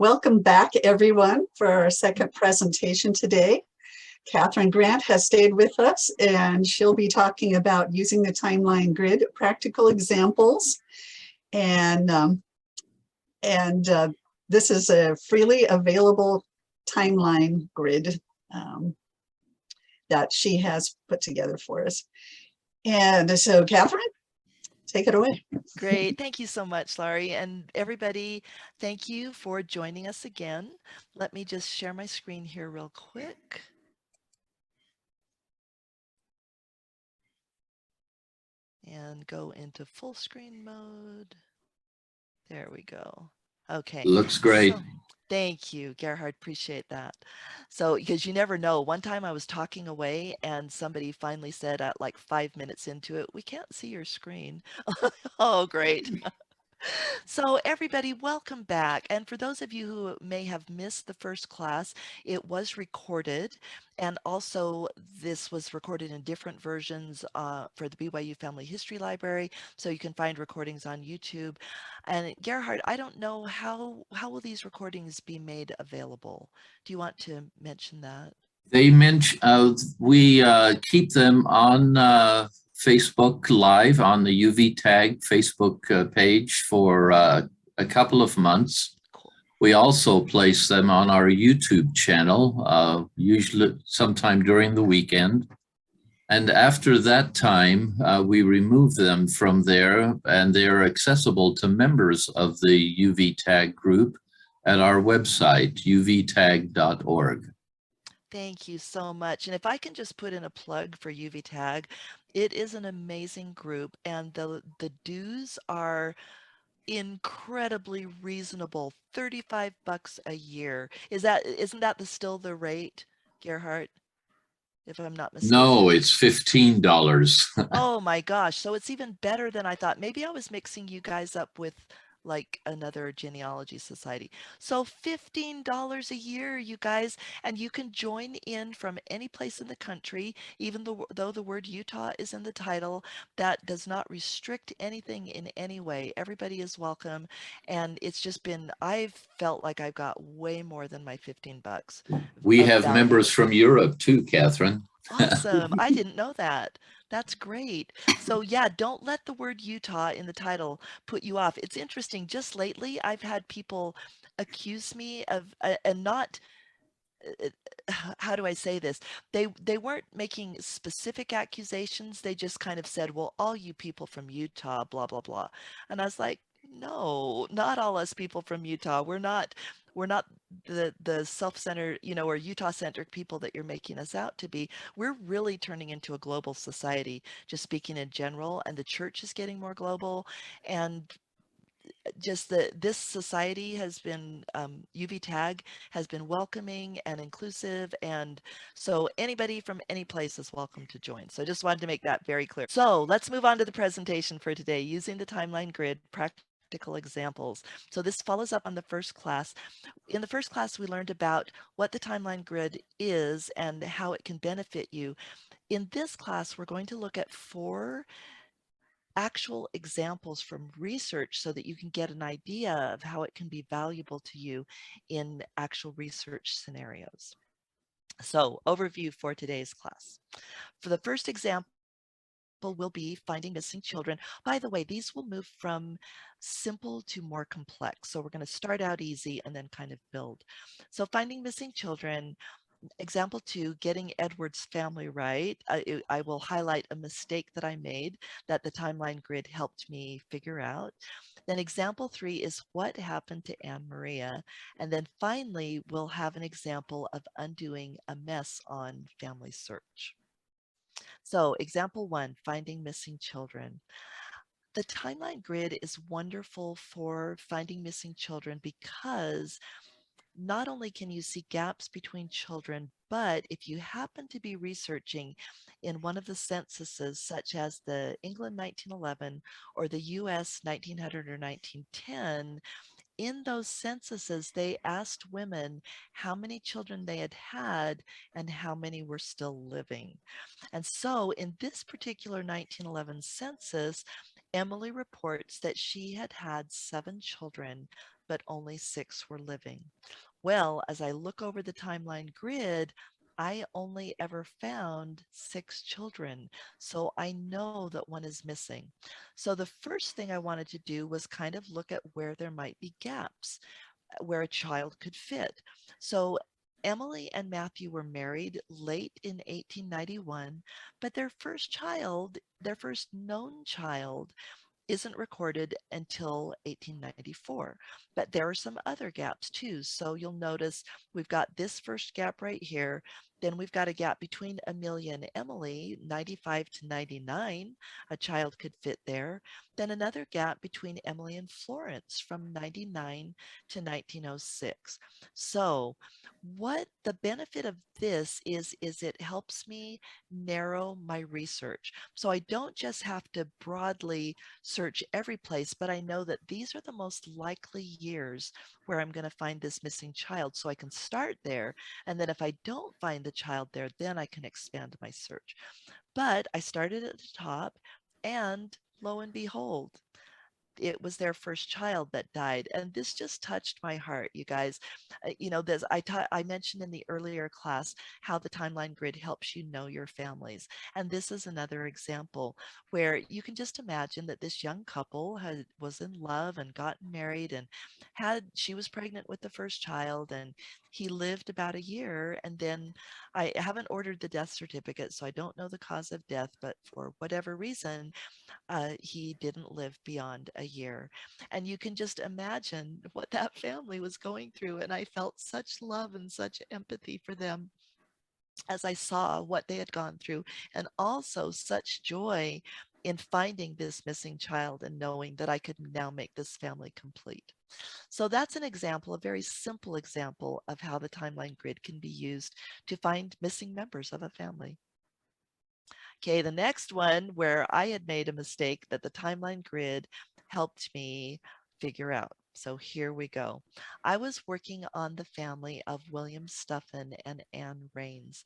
Welcome back, everyone, for our second presentation today. Kathryn Grant has stayed with us, and she'll be talking about using the timeline grid, practical examples. And this is a freely available timeline grid that she has put together for us. And so, Kathryn, take it away. Great. Thank you so much, Laurie. And everybody, thank you for joining us again. Let me just share my screen here real quick. And go into full screen mode. There we go. Okay. Looks great. So, thank you, Gerhard. Appreciate that. So, because you never know, one time I was talking away and somebody finally said at like 5 minutes into it, we can't see your screen. Oh, great. So everybody, welcome back. And for those of you who may have missed the first class, it was recorded. And also this was recorded in different versions for the BYU Family History Library. So you can find recordings on YouTube. And Gerhard, I don't know how will these recordings be made available? Do you want to mention that? They mention we keep them on Facebook Live on the UV Tag Facebook page for a couple of months. Cool. We also place them on our YouTube channel, usually sometime during the weekend. And after that time, we remove them from there, and they are accessible to members of the UV Tag group at our website, uvtag.org. Thank you so much. And if I can just put in a plug for UV Tag, it is an amazing group, and the dues are incredibly reasonable. $35 a year. Isn't that still the rate, Gerhard? If I'm not No, mistaken. it's $15. Oh my gosh. So it's even better than I thought. Maybe I was mixing you guys up with like another genealogy society. So $15 a year, you guys, and you can join in from any place in the country, even though the word Utah is in the title. That does not restrict anything in any way. Everybody is welcome. And it's just been, I've felt like I've got way more than my 15 bucks We of have value. members from Europe too, Kathryn. Awesome. I didn't know that. That's great. So yeah, don't let the word Utah in the title put you off. It's interesting. Just lately, I've had people accuse me of, and not, uh, how do I say this? They weren't making specific accusations. They just kind of said, well, all you people from Utah, blah, blah, blah. And I was like, no, not all us people from Utah. We're not the self-centered, or Utah-centric people that you're making us out to be. We're really turning into a global society, just speaking in general, and the church is getting more global. And just this society has been, UV Tag has been welcoming and inclusive, and so anybody from any place is welcome to join. So I just wanted to make that very clear. So let's move on to the presentation for today, using the timeline grid, practical examples. So this follows up on the first class. In the first class, we learned about what the timeline grid is and how it can benefit you. In this class, we're going to look at 4 actual examples from research so that you can get an idea of how it can be valuable to you in actual research scenarios. So, overview for today's class. For the first example, will be finding missing children. By the way, these will move from simple to more complex. So we're going to start out easy and then kind of build. So finding missing children. Example 2, getting Edward's family right. I will highlight a mistake that I made that the timeline grid helped me figure out. Then example 3 is what happened to Anne Maria. And then finally, we'll have an example of undoing a mess on Family Search. So example 1, finding missing children. The timeline grid is wonderful for finding missing children because not only can you see gaps between children, but if you happen to be researching in one of the censuses, such as the England 1911 or the US 1900 or 1910, in those censuses, they asked women how many children they had had and how many were still living. And so in this particular 1911 census, Emily reports that she had had 7 children but only 6 were living. Well, as I look over the timeline grid, I only ever found 6 children. So I know that one is missing. So the first thing I wanted to do was kind of look at where there might be gaps, where a child could fit. So Emily and Matthew were married late in 1891, but their first child, their first known child, isn't recorded until 1894. But there are some other gaps too. So you'll notice we've got this first gap right here. Then we've got a gap between Amelia and Emily, 95 to 99. A child could fit there. Then another gap between Emily and Florence from 99 to 1906. So what the benefit of this is it helps me narrow my research. So I don't just have to broadly search every place, but I know that these are the most likely years where I'm going to find this missing child. So I can start there. And then if I don't find the child there, then I can expand my search. But I started at the top, and lo and behold, it was their first child that died, and this just touched my heart, you guys. You know, this I mentioned in the earlier class how the timeline grid helps you know your families, and this is another example where you can just imagine that this young couple was in love and gotten married, and she was pregnant with the first child, and he lived about a year, and then I haven't ordered the death certificate, so I don't know the cause of death, but for whatever reason he didn't live beyond a year. And you can just imagine what that family was going through. And I felt such love and such empathy for them as I saw what they had gone through, and also such joy in finding this missing child and knowing that I could now make this family complete. So that's an example, a very simple example of how the timeline grid can be used to find missing members of a family. Okay, the next one where I had made a mistake that the timeline grid helped me figure out. So here we go. I was working on the family of William Stuffin and Anne Raines.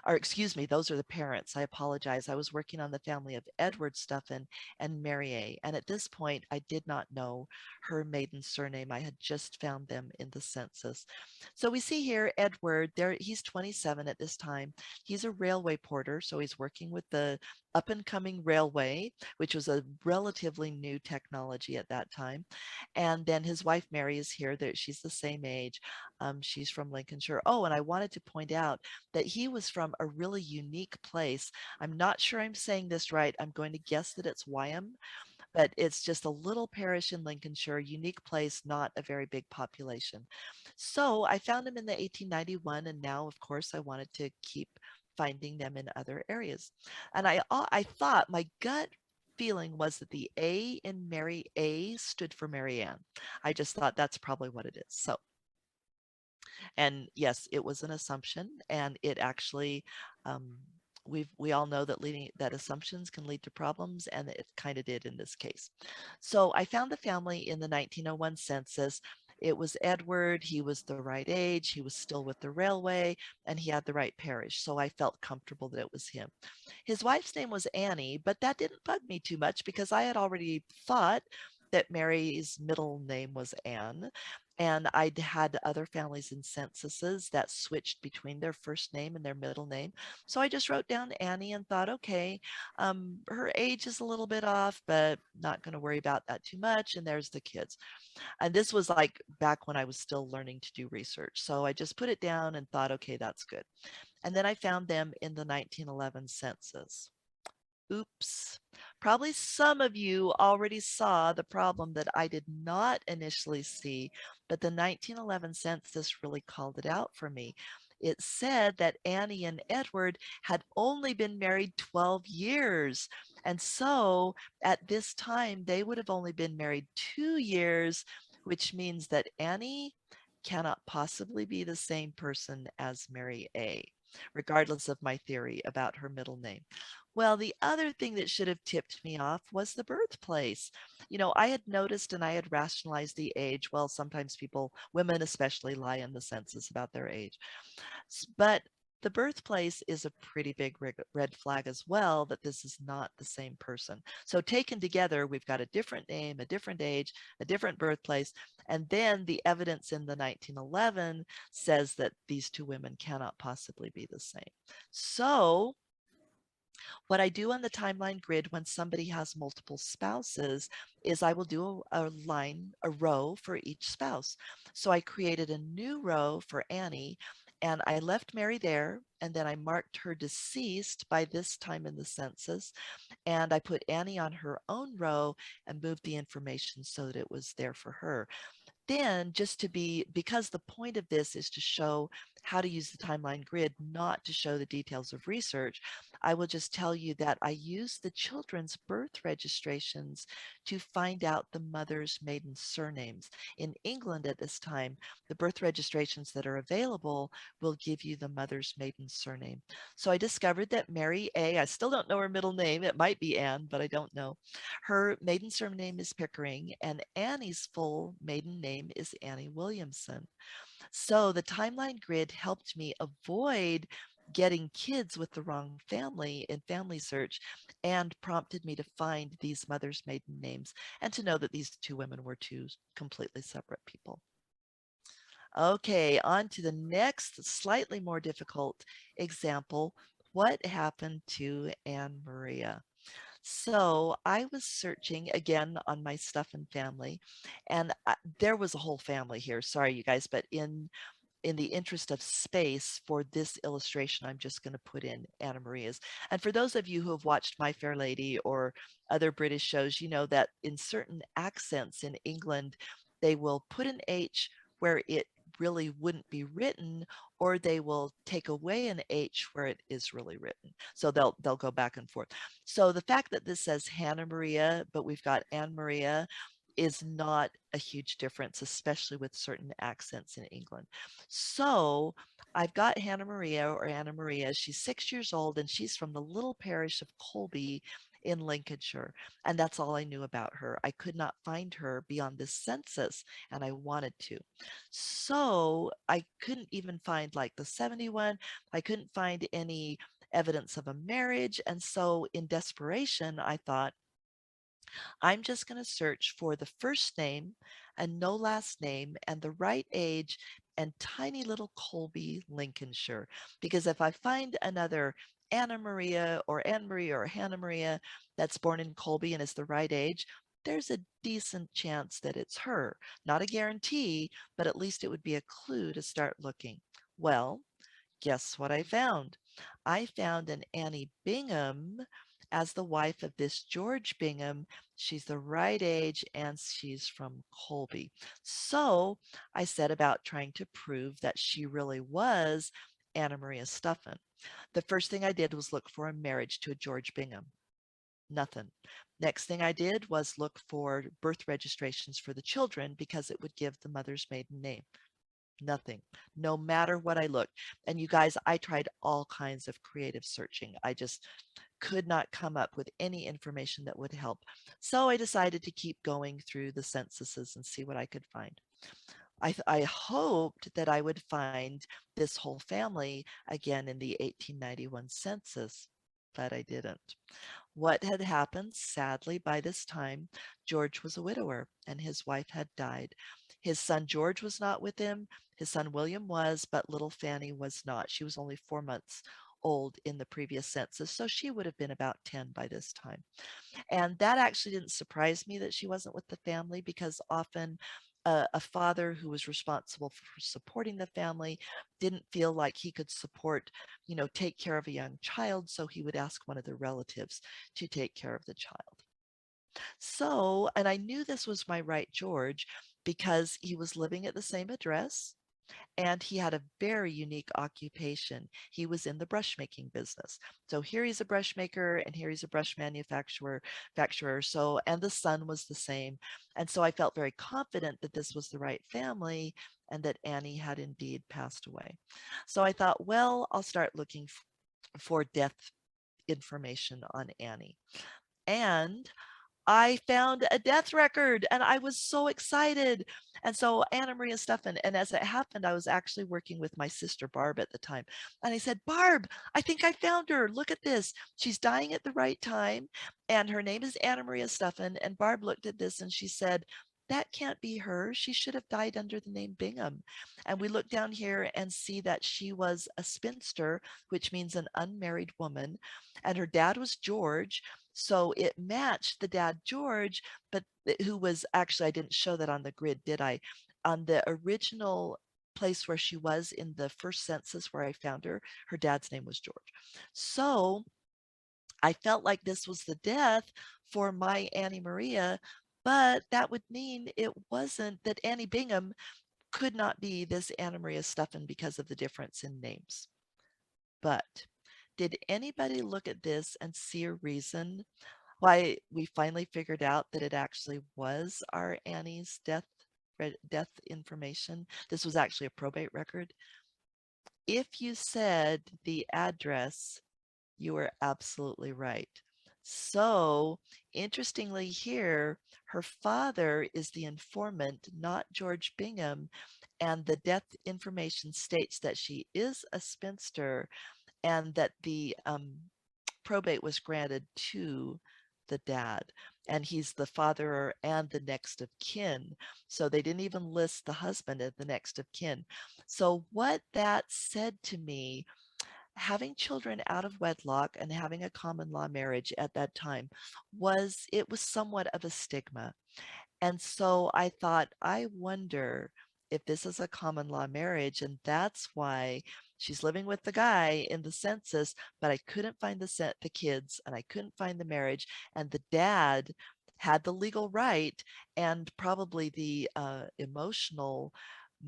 Or excuse me, those are the parents. I apologize. I was working on the family of Edward Stuffin and Mary A. And at this point, I did not know her maiden surname. I had just found them in the census. So we see here Edward, there he's 27 at this time. He's a railway porter, so he's working with the up and coming railway, which was a relatively new technology at that time. And then his wife Mary is here. That she's the same age. She's from Lincolnshire. Oh, and I wanted to point out that he was from a really unique place. I'm not sure I'm saying this right. I'm going to guess that it's Wyham, but it's just a little parish in Lincolnshire, unique place, not a very big population. So I found them in the 1891, and now, of course, I wanted to keep finding them in other areas. And I thought my gut feeling was that the A in Mary A stood for Mary Ann. I just thought that's probably what it is. So, and yes, it was an assumption, and it actually we all know that assumptions can lead to problems, and it kind of did in this case. So I found the family in the 1901 census. It was Edward. He was the right age. He was still with the railway, and he had the right parish. So I felt comfortable that it was him. His wife's name was Annie, but that didn't bug me too much because I had already thought that Mary's middle name was Anne. And I'd had other families in censuses that switched between their first name and their middle name. So I just wrote down Annie and thought, okay, her age is a little bit off, but not going to worry about that too much. And there's the kids. And this was like back when I was still learning to do research. So I just put it down and thought, okay, that's good. And then I found them in the 1911 census. Oops. Probably some of you already saw the problem that I did not initially see, but the 1911 census really called it out for me. It said that Annie and Edward had only been married 12 years. And so at this time, they would have only been married 2 years, which means that Annie cannot possibly be the same person as Mary A, regardless of my theory about her middle name. Well, the other thing that should have tipped me off was the birthplace. You know, I had noticed and I had rationalized the age. Well, sometimes people, women especially, lie in the census about their age. But The birthplace is a pretty big red flag as well, that this is not the same person. So taken together, we've got a different name, a different age, a different birthplace, and then the evidence in the 1911 says that these two women cannot possibly be the same. So what I do on the timeline grid when somebody has multiple spouses is I will do a row for each spouse. So I created a new row for Annie, and I left Mary there, and then I marked her deceased by this time in the census, and I put Annie on her own row and moved the information so that it was there for her. Then just to be, because the point of this is to show how to use the timeline grid, not to show the details of research, I will just tell you that I used the children's birth registrations to find out the mother's maiden surnames. In England at this time, the birth registrations that are available will give you the mother's maiden surname. So I discovered that Mary A, I still don't know her middle name, it might be Anne, but I don't know. Her maiden surname is Pickering, and Annie's full maiden name is Annie Williamson. So the timeline grid helped me avoid getting kids with the wrong family in family search, and prompted me to find these mothers' maiden names and to know that these two women were two completely separate people. Okay, on to the next slightly more difficult example. What happened to Anne Maria? So I was searching again on my stuff and family, and there was a whole family here. Sorry, you guys, but in the interest of space for this illustration, I'm just going to put in Anna Maria's. And for those of you who have watched My Fair Lady or other British shows, you know that in certain accents in England, they will put an H where it really wouldn't be written, or they will take away an H where it is really written. So they'll go back and forth. So the fact that this says Hannah Maria, but we've got Anne Maria, is not a huge difference, especially with certain accents in England. So I've got Hannah Maria, or Anna Maria. She's 6 years old, and she's from the little parish of Colby in Lincolnshire. And that's all I knew about her. I could not find her beyond this census, and I wanted to. So I couldn't even find like the 71. I couldn't find any evidence of a marriage. And so in desperation, I thought, I'm just going to search for the first name and no last name and the right age and tiny little Colby, Lincolnshire. Because if I find another Anna Maria or Anne Maria or Hannah Maria that's born in Colby and is the right age, there's a decent chance that it's her. Not a guarantee, but at least it would be a clue to start looking. Well, guess what I found? I found an Annie Bingham as the wife of this George Bingham. She's the right age and she's from Colby. So I set about trying to prove that she really was Anna Maria Stuffin. The first thing I did was look for a marriage to a George Bingham. Nothing. Next thing I did was look for birth registrations for the children because it would give the mother's maiden name. Nothing, no matter what I looked. And you guys, I tried all kinds of creative searching. I just could not come up with any information that would help. So I decided to keep going through the censuses and see what I could find. I hoped that I would find this whole family again in the 1891 census, but I didn't. What had happened, sadly, by this time, George was a widower and his wife had died. His son George was not with him. His son William was, but little Fanny was not. She was only 4 months old in the previous census, so she would have been about 10 by this time. And that actually didn't surprise me that she wasn't with the family, because often a father who was responsible for supporting the family didn't feel like he could support, take care of a young child. So he would ask one of the relatives to take care of the child. So, and I knew this was my right George because he was living at the same address. And he had a very unique occupation. He was in the brush making business. So here he's a brush maker and here he's a brush manufacturer. So, and the son was the same. And so I felt very confident that this was the right family and that Annie had indeed passed away. So I thought, well, I'll start looking for death information on Annie. And I found a death record and I was so excited. And so Anna Maria Steffen, and as it happened, I was actually working with my sister Barb at the time. And I said, Barb, I think I found her. Look at this. She's dying at the right time. And her name is Anna Maria Steffen. And Barb looked at this and she said, that can't be her. She should have died under the name Bingham. And we look down here and see that she was a spinster, which means an unmarried woman. And her dad was George. So it matched the dad George, but who was actually, I didn't show that on the grid, did I? On the original place where she was in the first census where I found her, her dad's name was George. So I felt like this was the death for my Annie Maria, but that would mean it wasn't, that Annie Bingham could not be this Anna Maria Steffen because of the difference in names. But did anybody look at this and see a reason why we finally figured out that it actually was our Annie's death information? This was actually a probate record. If you said the address, you were absolutely right. So interestingly here, her father is the informant, not George Bingham, and the death information states that she is a spinster and that the probate was granted to the dad, and he's the father and the next of kin. So they didn't even list the husband as the next of kin. So what that said to me, having children out of wedlock and having a common law marriage at that time was, it was somewhat of a stigma. And so I thought, I wonder if this is a common law marriage, and that's why she's living with the guy in the census, but I couldn't find the kids, and I couldn't find the marriage, and the dad had the legal right and probably the emotional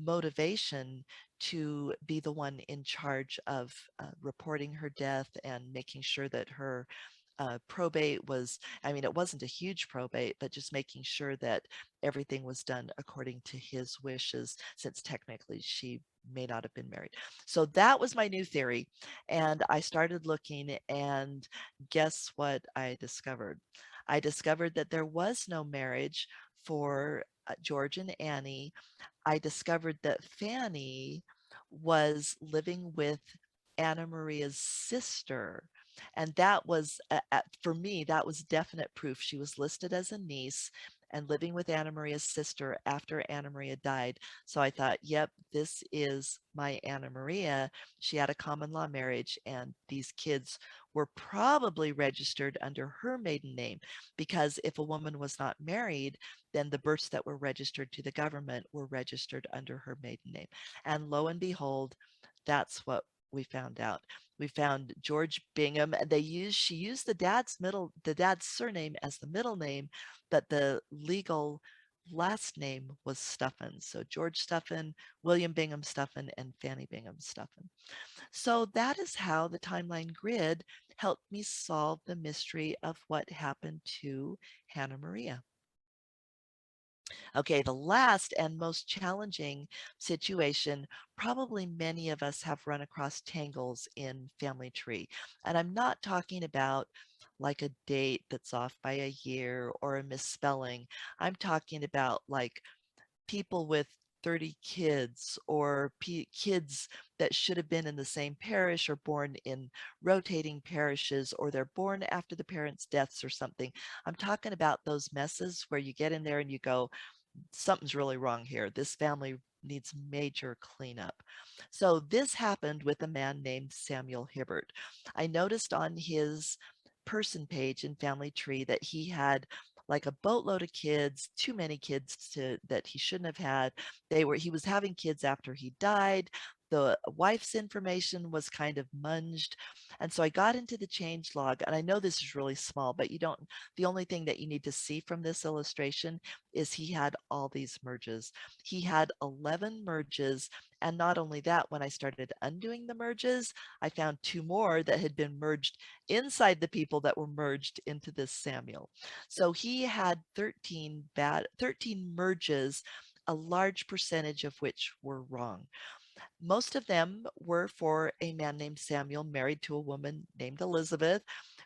motivation to be the one in charge of reporting her death and making sure that her probate was, I mean, it wasn't a huge probate, but just making sure that everything was done according to his wishes, since technically she may not have been married. So that was my new theory. And I started looking, and guess what I discovered? I discovered that there was no marriage for George and Annie. I discovered that Fanny was living with Anna Maria's sister. And that was, for me, that was definite proof. She was listed as a niece and living with Anna Maria's sister after Anna Maria died. So I thought, yep, this is my Anna Maria. She had a common law marriage, and these kids were probably registered under her maiden name, because if a woman was not married, then the births that were registered to the government were registered under her maiden name. And lo and behold, that's what we found out. We found George Bingham. She used the dad's surname as the middle name, but the legal last name was Steffen. So George Steffen, William Bingham Steffen, and Fanny Bingham Steffen. So that is how the timeline grid helped me solve the mystery of what happened to Hannah Maria. Okay, the last and most challenging situation, probably many of us have run across tangles in family tree. And I'm not talking about like a date that's off by a year or a misspelling. I'm talking about like people with 30 kids, or kids that should have been in the same parish or born in rotating parishes, or they're born after the parents' deaths or something. I'm talking about those messes where you get in there and you go, something's really wrong here. This family needs major cleanup. So this happened with a man named Samuel Hibbert. I noticed on his person page in Family Tree that he had like a boatload of kids, too many kids that he shouldn't have had. He was having kids after he died. The wife's information was kind of munged. And so I got into the change log, and I know this is really small, but the only thing that you need to see from this illustration is he had all these merges. He had 11 merges. And not only that, when I started undoing the merges, I found 2 more that had been merged inside the people that were merged into this Samuel. So he had 13 merges, a large percentage of which were wrong. Most of them were for a man named Samuel married to a woman named Elizabeth,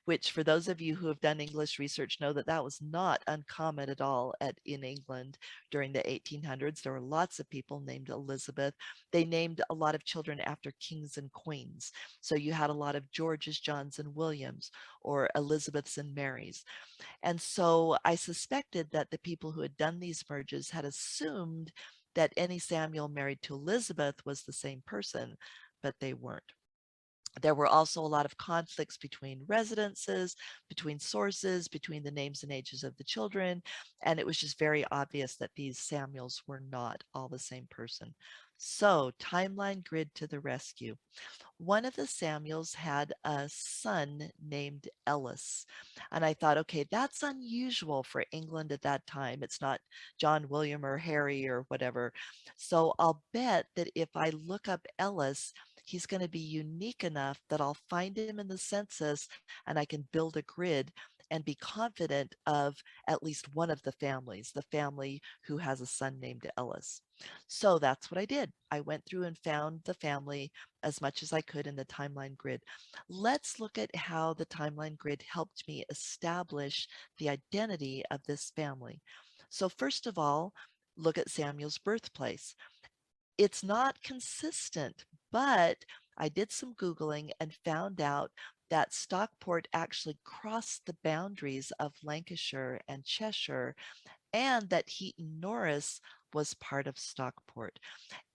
which for those of you who have done English research know that that was not uncommon at all in England during the 1800s. There were lots of people named Elizabeth. They named a lot of children after kings and queens. So you had a lot of Georges, Johns, and Williams, or Elizabeths and Marys. And so I suspected that the people who had done these merges had assumed that any Samuel married to Elizabeth was the same person, but they weren't. There were also a lot of conflicts between residences, between sources, between the names and ages of the children, and it was just very obvious that these Samuels were not all the same person. So, timeline grid to the rescue. One of the Samuels had a son named Ellis. And I thought, okay, that's unusual for England at that time. It's not John William or Harry or whatever. So I'll bet that if I look up Ellis, he's going to be unique enough that I'll find him in the census and I can build a grid and be confident of at least one of the families, the family who has a son named Ellis. So that's what I did. I went through and found the family as much as I could in the timeline grid. Let's look at how the timeline grid helped me establish the identity of this family. So first of all, look at Samuel's birthplace. It's not consistent, but I did some Googling and found out that Stockport actually crossed the boundaries of Lancashire and Cheshire, and that Heaton Norris was part of Stockport.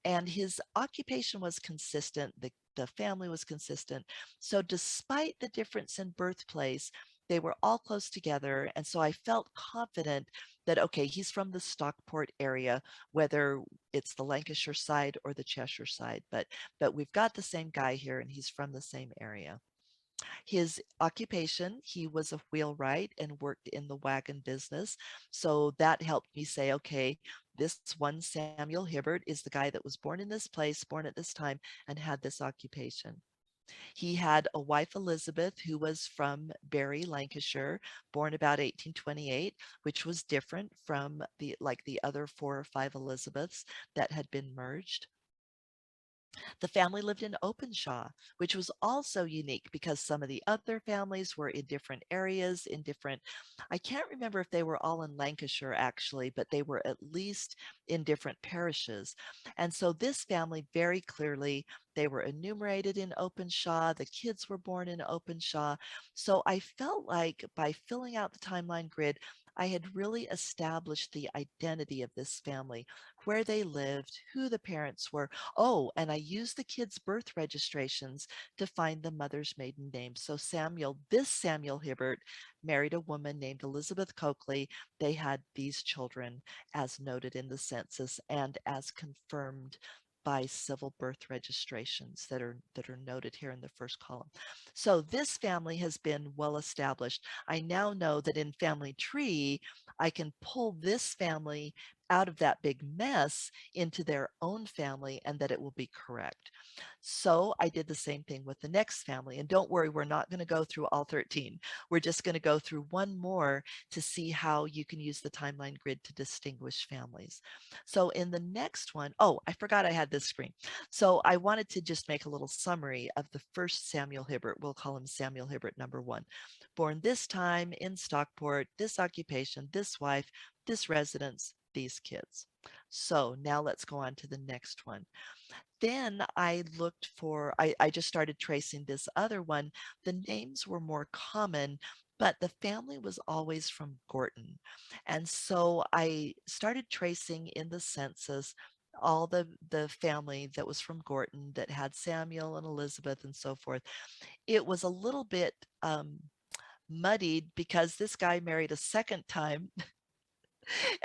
And his occupation was consistent, the family was consistent. So despite the difference in birthplace, they were all close together. And so I felt confident that, okay, he's from the Stockport area, whether it's the Lancashire side or the Cheshire side, but we've got the same guy here and he's from the same area. His occupation, he was a wheelwright and worked in the wagon business. So that helped me say, okay, this one Samuel Hibbert is the guy that was born in this place, born at this time, and had this occupation. He had a wife, Elizabeth, who was from Bury, Lancashire, born about 1828, which was different from the other 4 or 5 Elizabeths that had been merged. The family lived in Openshaw, which was also unique because some of the other families were in different areas, I can't remember if they were all in Lancashire actually, but they were at least in different parishes. And so this family very clearly, they were enumerated in Openshaw, the kids were born in Openshaw. So I felt like by filling out the timeline grid, I had really established the identity of this family, where they lived, who the parents were. Oh, and I used the kids' birth registrations to find the mother's maiden name. So this Samuel Hibbert married a woman named Elizabeth Coakley. They had these children as noted in the census and as confirmed by civil birth registrations that are noted here in the first column. So this family has been well established. I now know that in Family Tree, I can pull this family out of that big mess into their own family and that it will be correct. So I did the same thing with the next family. And don't worry, we're not going to go through all 13. We're just going to go through one more to see how you can use the timeline grid to distinguish families. So in the next one, oh, I forgot I had this screen. So I wanted to just make a little summary of the first Samuel Hibbert. We'll call him Samuel Hibbert number 1. Born this time in Stockport, this occupation, this wife, this residence, these kids. So now let's go on to the next one. Then I looked for, I just started tracing this other one. The names were more common, but the family was always from Gorton. And so I started tracing in the census all the family that was from Gorton that had Samuel and Elizabeth and so forth. It was a little bit muddied because this guy married a second time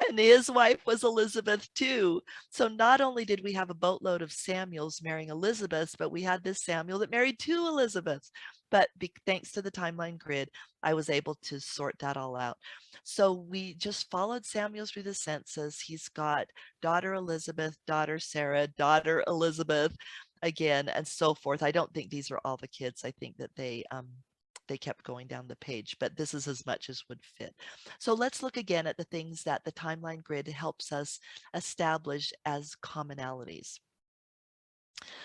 and his wife was Elizabeth too. So not only did we have a boatload of Samuels marrying Elizabeths, but we had this Samuel that married 2 Elizabeths. But thanks to the timeline grid, I was able to sort that all out. So we just followed Samuel through the census. He's got daughter Elizabeth, daughter Sarah, daughter Elizabeth again, and so forth. I don't think these are all the kids. I think that they kept going down the page, but this is as much as would fit. So let's look again at the things that the timeline grid helps us establish as commonalities.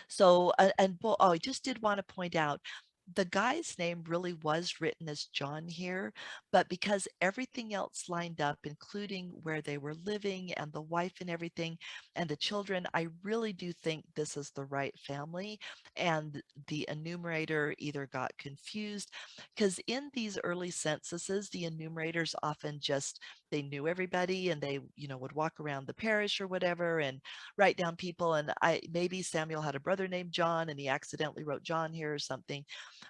So, I just did want to point out the guy's name really was written as John here, but because everything else lined up, including where they were living and the wife and everything and the children, I really do think this is the right family. And the enumerator either got confused because in these early censuses, the enumerators often just, they knew everybody and they, would walk around the parish or whatever and write down people. And maybe Samuel had a brother named John and he accidentally wrote John here or something.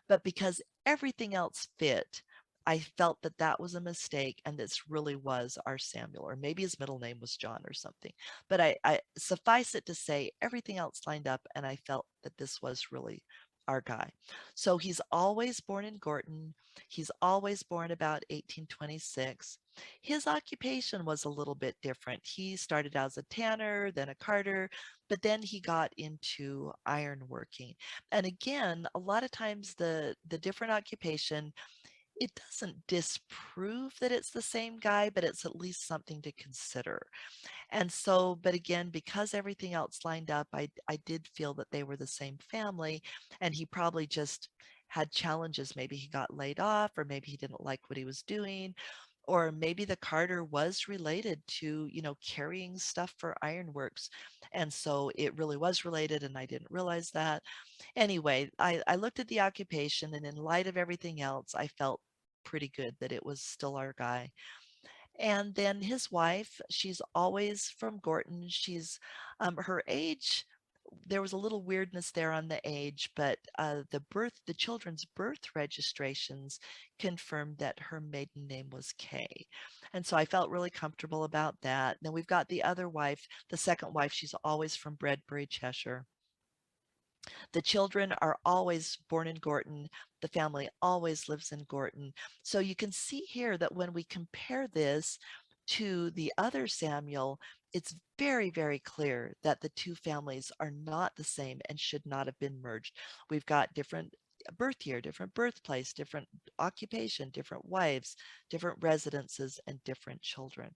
But because everything else fit, I felt that that was a mistake and this really was our Samuel, or maybe his middle name was John or something. But I suffice it to say everything else lined up and I felt that this was really our guy. So he's always born in Gorton. He's always born about 1826. His occupation was a little bit different. He started as a tanner, then a carter, but then he got into ironworking. And again, a lot of times the different occupation, it doesn't disprove that it's the same guy, but it's at least something to consider. And so, but again, because everything else lined up, I did feel that they were the same family, and he probably just had challenges. Maybe he got laid off, or maybe he didn't like what he was doing, or maybe the carter was related to, carrying stuff for ironworks. And so it really was related, and I didn't realize that. Anyway, I looked at the occupation, and in light of everything else, I felt pretty good that it was still our guy. And then his wife, she's always from Gorton. She's her age. There was a little weirdness there on the age, but the children's birth registrations confirmed that her maiden name was Kay. And so I felt really comfortable about that. Then we've got the other wife, the second wife, she's always from Bredbury, Cheshire. The children are always born in Gorton. The family always lives in Gorton. So you can see here that when we compare this to the other Samuel, it's very, very clear that the two families are not the same and should not have been merged. We've got different birth year, different birthplace, different occupation, different wives, different residences, and different children.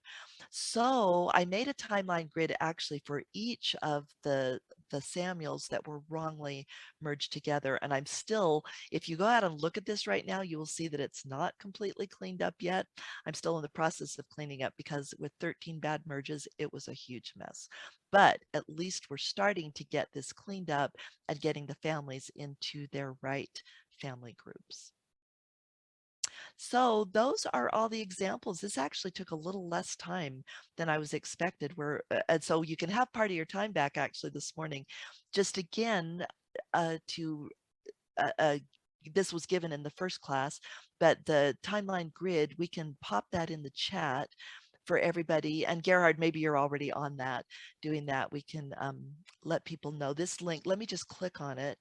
So I made a timeline grid actually for each of the Samuels that were wrongly merged together. And I'm still, if you go out and look at this right now, you will see that it's not completely cleaned up yet. I'm still in the process of cleaning up because with 13 bad merges, it was a huge mess. But at least we're starting to get this cleaned up and getting the families into their right family groups. So those are all the examples. This actually took a little less time than I was expected. And so you can have part of your time back actually this morning. Just again, this was given in the first class, but the timeline grid, we can pop that in the chat for everybody. And Gerhard, maybe you're already on that, doing that. We can let people know this link. Let me just click on it.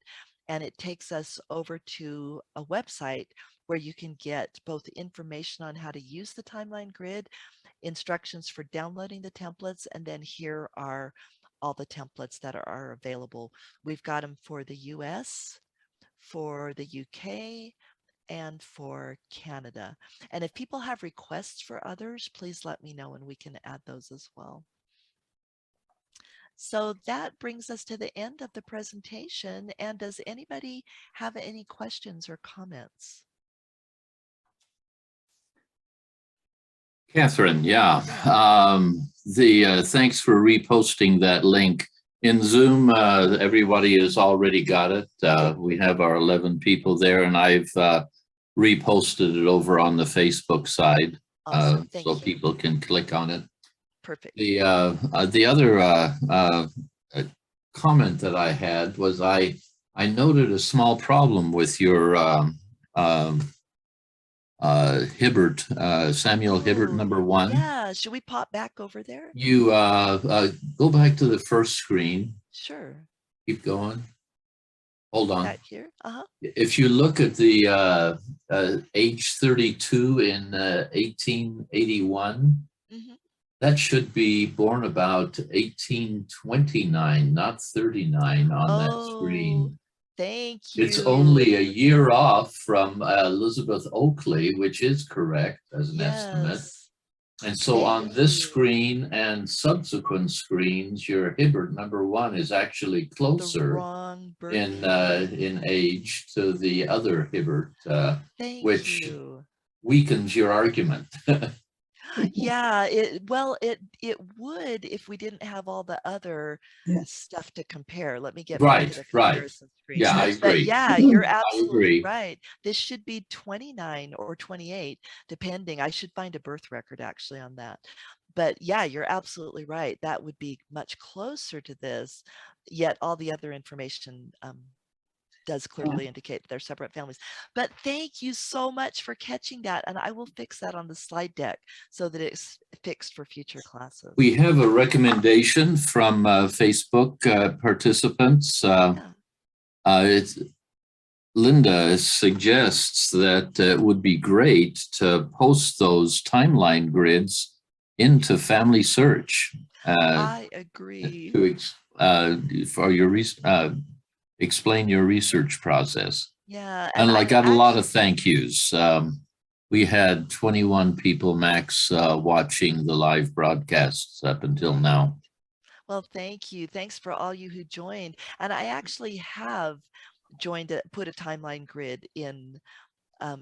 And it takes us over to a website where you can get both information on how to use the timeline grid, instructions for downloading the templates, and then here are all the templates that are available. We've got them for the US, for the UK, and for Canada. And if people have requests for others, please let me know and we can add those as well. So that brings us to the end of the presentation. And does anybody have any questions or comments? Kathryn, yeah. Thanks for reposting that link. In Zoom, everybody has already got it. We have our 11 people there, and I've reposted it over on the Facebook side. Awesome. So people can click on it. Perfect. The other comment that I had was I noted a small problem with your Hibbert, Samuel Hibbert, #1. Yeah, should we pop back over there? You go back to the first screen. Sure. Keep going. Hold on. Back here. If you look at the age 32 in 1881, that should be born about 1829, not 39 on that screen. Thank you. It's only a year off from Elizabeth Oakley, which is correct as an estimate. And so on this screen and subsequent screens, your Hibbert #1 is actually closer. The wrong in age to the other Hibbert, Thank which you. weakens your argument. Yeah, it would if we didn't have all the other Yes. stuff to compare. Let me get back to Right, the right. comparison screen. Yeah, I But agree. yeah, you're I absolutely agree. right. This should be 29 or 28, depending. I should find a birth record actually on that. But yeah, you're absolutely right. That would be much closer to this, yet all the other information does clearly indicate they're separate families. But thank you so much for catching that. And I will fix that on the slide deck so that it's fixed for future classes. We have a recommendation from Facebook participants. It's, Linda suggests that it would be great to post those timeline grids into Family Search. I agree. For your explain your research process. Yeah, and I got a lot of thank yous. We had 21 people max watching the live broadcasts up until now. Well, thank you. Thanks for all you who joined. And I actually have put a timeline grid in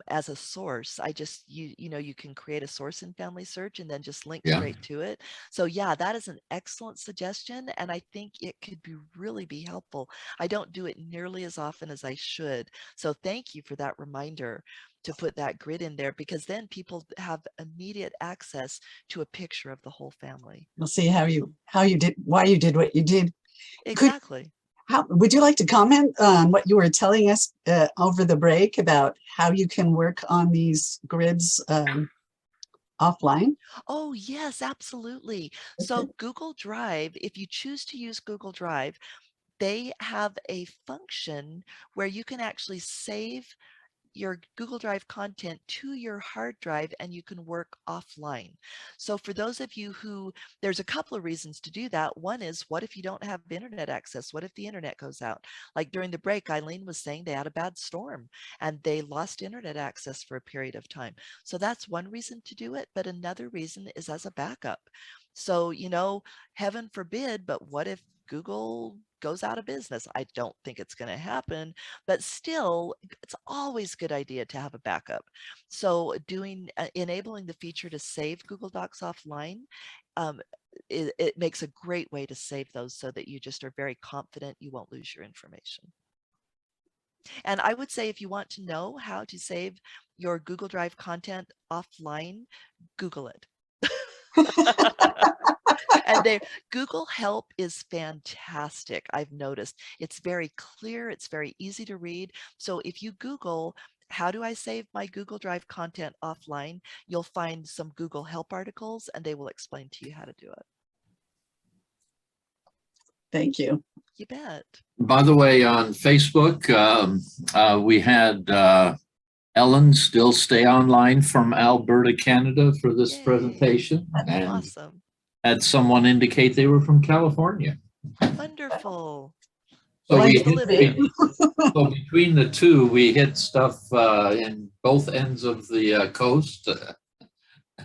as a source. I just, you know, you can create a source in Family Search and then just link straight to it. So yeah, that is an excellent suggestion. And I think it could really be helpful. I don't do it nearly as often as I should. So thank you for that reminder to put that grid in there, because then people have immediate access to a picture of the whole family. We'll see why you did what you did. Exactly. Would you like to comment on what you were telling us over the break about how you can work on these grids offline? Oh, yes, absolutely. So Google Drive, if you choose to use Google Drive, they have a function where you can actually save your Google Drive content to your hard drive and you can work offline. So for those of you there's a couple of reasons to do that. One is, what if you don't have internet access? What if the internet goes out? Like during the break, Eileen was saying they had a bad storm and they lost internet access for a period of time. So that's one reason to do it. But another reason is as a backup. So, you know, heaven forbid, but what if Google goes out of business? I don't think it's going to happen, but still, it's always a good idea to have a backup. So enabling the feature to save Google Docs offline, it makes a great way to save those so that you just are very confident you won't lose your information. And I would say if you want to know how to save your Google Drive content offline, Google it. And Google Help is fantastic. I've noticed it's very clear. It's very easy to read. So if you Google, how do I save my Google Drive content offline? You'll find some Google Help articles and they will explain to you how to do it. Thank you. You bet. By the way, on Facebook, we had Ellen still stay online from Alberta, Canada for this presentation. That's awesome. Had someone indicate they were from California. Wonderful. So, so between the two, we hit stuff in both ends of the coast,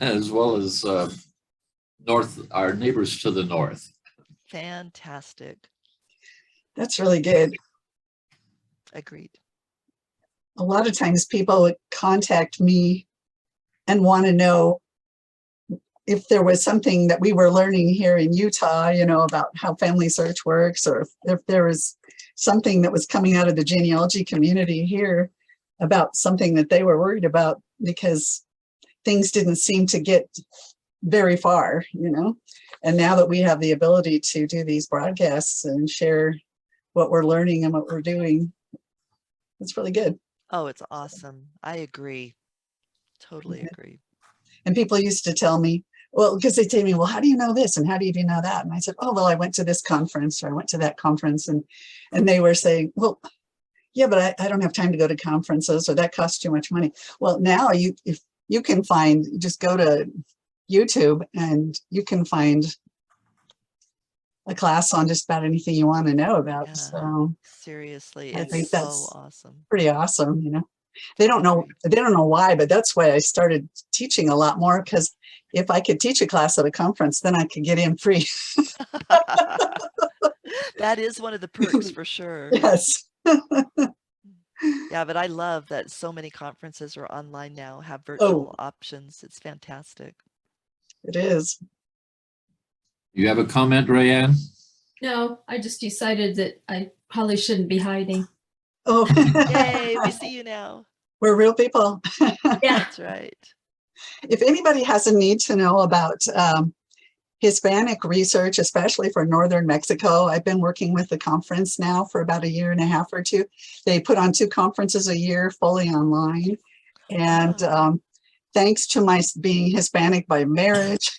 as well as our neighbors to the north. Fantastic. That's really good. Agreed. A lot of times people would contact me and want to know if there was something that we were learning here in Utah, you know, about how Family Search works, or if there was something that was coming out of the genealogy community here about something that they were worried about, because things didn't seem to get very far, you know. And now that we have the ability to do these broadcasts and share what we're learning and what we're doing, it's really good. Oh, it's awesome. I agree. Totally agree. And people used to tell me, well, because they tell me, well, how do you know this? And how do you know that? And I said, oh, well, I went to this conference, or I went to that conference. And they were saying, well, yeah, but I don't have time to go to conferences, or that costs too much money. Well, now if you can just go to YouTube and you can find a class on just about anything you want to know about. Yeah, so seriously, I think that's awesome. Pretty awesome, you know. They don't know why, but that's why I started teaching a lot more, because if I could teach a class at a conference, then I could get in free. That is one of the perks for sure. Yes. Yeah, but I love that so many conferences are online now, have Oh, virtual options. It's fantastic. it is. You have a comment, Rayanne? No, I just decided that I probably shouldn't be hiding. Oh, Yay, we see you now. we're real people. Yeah. That's right. If anybody has a need to know about Hispanic research, especially for Northern Mexico, I've been working with the conference now for about a year and a half or two. They put on 2 conferences a year fully online. And Oh. thanks to my being Hispanic by marriage,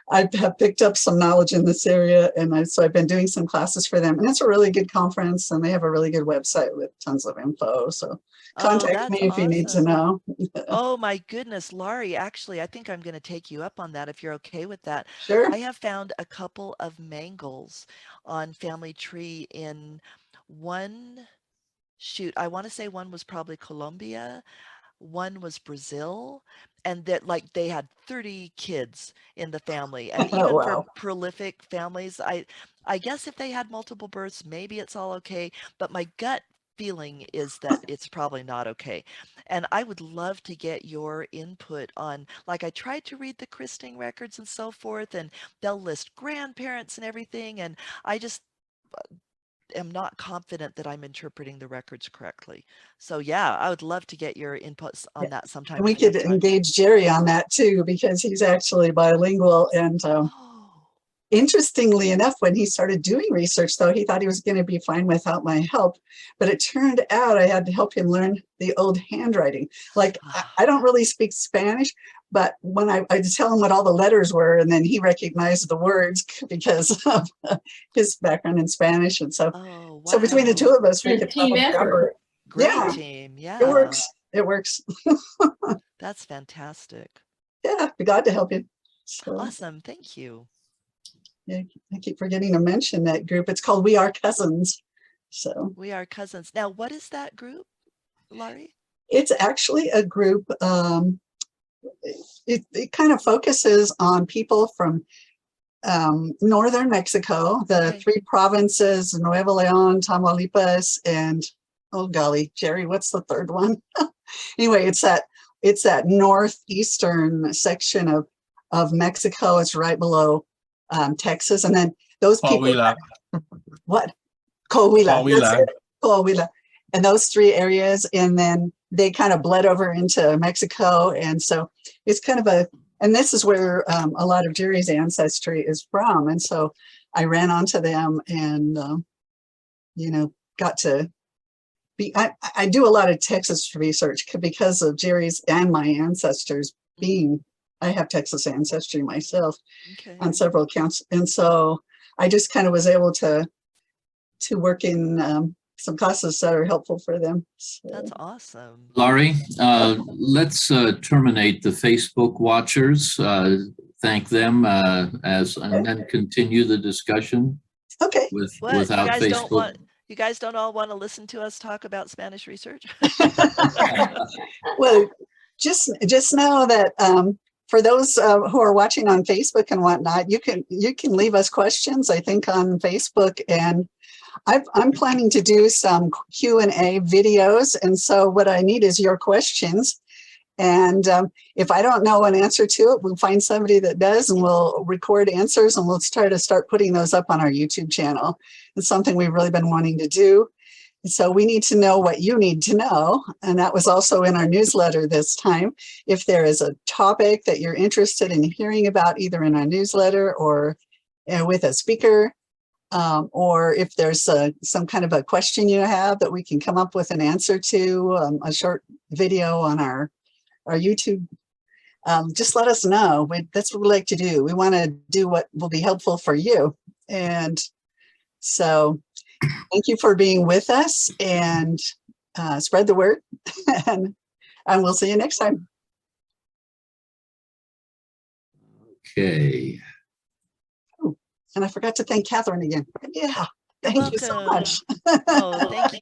I have picked up some knowledge in this area. And so I've been doing some classes for them. And it's a really good conference. And they have a really good website with tons of info. So Oh, contact me that's if you need to awesome. know. Oh my goodness, Laurie, actually, I think I'm going to take you up on that if you're okay with that. Sure. I have found a couple of mangles on Family Tree in one, shoot, I want to say one was probably Colombia, one was Brazil, and that like they had 30 kids in the family. And Oh, even for wow. prolific families, I guess if they had multiple births, maybe it's all okay, but my gut feeling is that it's probably not okay. And I would love to get your input on, like I tried to read the christening records and so forth, and they'll list grandparents and everything, and I just am not confident that I'm interpreting the records correctly. So yeah, I would love to get your inputs on that sometime And we if you have could time. engage Jerry on that too, because he's actually bilingual. And Oh, interestingly enough, when he started doing research, though, he thought he was going to be fine without my help. But it turned out I had to help him learn the old handwriting. Like, I don't really speak Spanish, but when I'd tell him what all the letters were, and then he recognized the words because of his background in Spanish. And so, oh, so between the two wow. of us, we And could team probably effort. cover it. Great Yeah, team. it Yeah, works. It works. that's fantastic. Yeah, be glad to help you. So, Awesome. Thank you. yeah, I keep forgetting to mention that group. It's called We Are Cousins. So We are cousins. Now, what is that group, Laurie? it's actually a group. It kind of focuses on people from northern Mexico, the Okay. 3 provinces, Nuevo León, Tamaulipas, and oh golly, Jerry, what's the third one? Anyway, it's that northeastern section of Mexico. It's right below Texas, and then those people. Coahuila. What? Coahuila. That's Coahuila. it. Coahuila. And those 3 areas, and then they kind of bled over into Mexico, and so it's kind of and this is where a lot of Jerry's ancestry is from, and so I ran onto them and got to be. I do a lot of Texas research because of Jerry's and my ancestors being. I have Texas ancestry myself Okay. on several accounts, and so I just kind of was able to work in some classes that are helpful for them. So. That's awesome. Laurie, let's terminate the Facebook watchers. Thank them and then continue the discussion Okay. What, without Facebook. you guys don't all want to listen to us talk about Spanish research? Well, just know that for those who are watching on Facebook and whatnot, you can leave us questions, I think, on Facebook, and I'm planning to do some Q&A videos, and so what I need is your questions. And if I don't know an answer to it, we'll find somebody that does, and we'll record answers, and we'll try to start putting those up on our YouTube channel. It's something we've really been wanting to do. So we need to know what you need to know. And that was also in our newsletter this time. If there is a topic that you're interested in hearing about, either in our newsletter or with a speaker, or if there's some kind of a question you have that we can come up with an answer to, a short video on our YouTube, just let us know. That's what we like to do. We want to do what will be helpful for you. And so thank you for being with us, and spread the word. and we'll see you next time. Okay. Oh, and I forgot to thank Kathryn again. Yeah, You're thank you so welcome. much. Oh, thank you.